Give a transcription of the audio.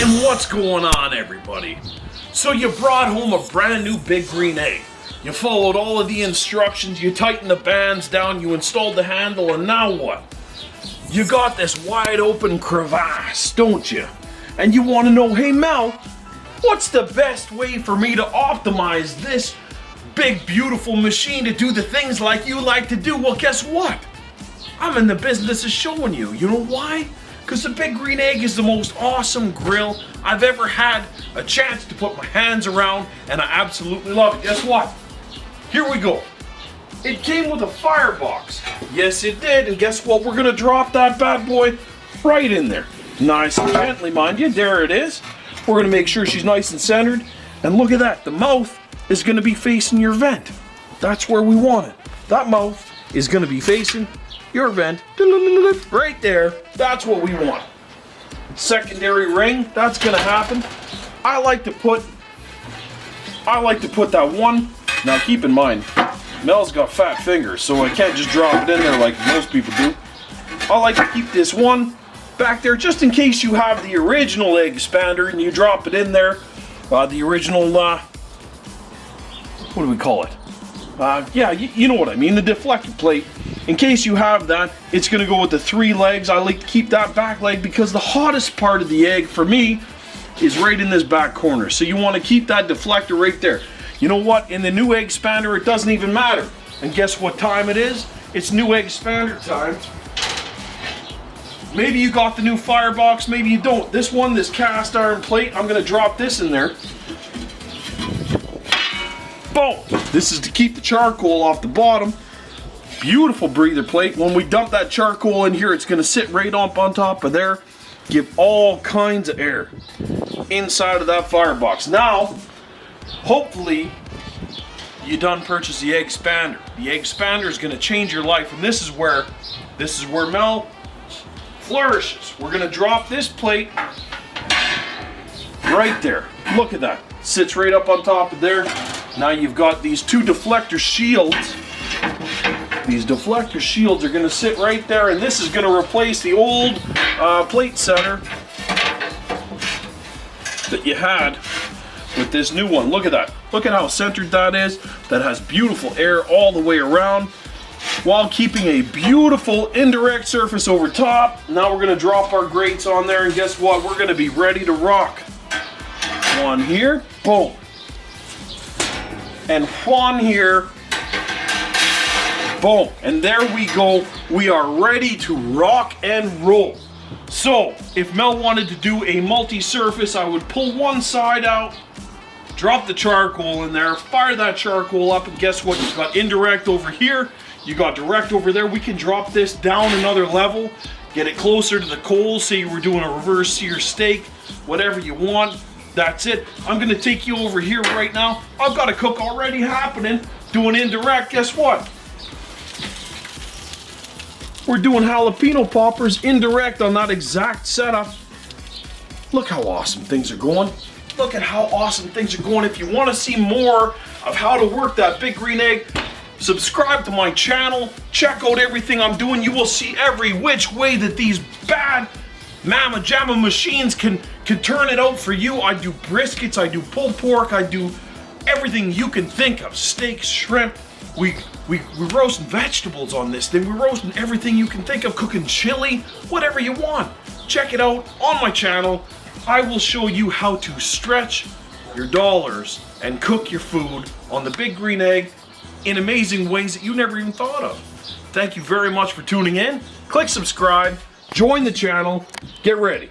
And what's going on, everybody? So you brought home a brand new big green egg. You followed all of the instructions, you tightened the bands down, you installed the handle, and now what? You got this wide open crevasse, don't you? And you want to know, hey Mel, what's the best way for me to optimize this big beautiful machine to do the things like you like to do? Well, guess what? I'm in the business of showing you. You know why? Because the big green egg is the most awesome grill I've ever had a chance to put my hands around, and I absolutely love it. Guess what? Here we go. It came with a firebox. Yes, it did, and guess what? We're gonna drop that bad boy right in there. Nice and gently, mind you. There it is. We're gonna make sure she's nice and centered, and look at that. The mouth is gonna be facing your vent. That's where we want it. That mouth is gonna be facing your vent right there. That's what we want. Secondary ring, that's gonna happen. I like to put that one. Now keep in mind, Mel's got fat fingers, so I can't just drop it in there like most people do. I like to keep this one back there just in case you have the original eggspander and you drop it in there. The original, what do we call it? Yeah, you know what I mean, the deflector plate. In case you have that, it's gonna go with the 3 legs. I like to keep that back leg because the hottest part of the egg for me is right in this back corner. So you wanna keep that deflector right there. You know what, in the new eggspander, it doesn't even matter. And guess what time it is? It's new eggspander time. Maybe you got the new firebox, maybe you don't. This one, this cast iron plate, I'm gonna drop this in there. Boom! This is to keep the charcoal off the bottom. Beautiful breather plate. When we dump that charcoal in here, it's gonna sit right up on top of there. Give all kinds of air inside of that firebox. Now, hopefully, you done purchase the eggspander. The eggspander is gonna change your life, and this is where Mel flourishes. We're gonna drop this plate right there. Look at that. Sits right up on top of there. Now you've got these 2 deflector shields. These deflector shields are going to sit right there, and this is going to replace the old plate setter that you had with this new one. Look at that. Look at how centered that is. That has beautiful air all the way around while keeping a beautiful indirect surface over top. Now we're going to drop our grates on there, and guess what? We're going to be ready to rock. One here. Boom. And one here. Boom, and there we go. We are ready to rock and roll. So, if Mel wanted to do a multi-surface, I would pull one side out, drop the charcoal in there, fire that charcoal up, and guess what? You've got indirect over here, you got direct over there. We can drop this down another level, get it closer to the coals, say you were doing a reverse sear steak, whatever you want. That's it. I'm gonna take you over here right now. I've got a cook already happening, doing indirect. Guess what? We're doing jalapeno poppers indirect on that exact setup. Look how awesome things are going. Look at how awesome things are going. If you want to see more of how to work that big green egg, subscribe to my channel. Check out everything I'm doing. You will see every which way that these bad Mama Jamma machines can turn it out for you. I do briskets, I do pulled pork, I do everything you can think of. Steak, shrimp. We're roasting vegetables on this thing. We're roasting everything you can think of, cooking chili, whatever you want. Check it out on my channel. I will show you how to stretch your dollars and cook your food on the big green egg in amazing ways that you never even thought of. Thank you very much for tuning in. Click subscribe, join the channel, get ready.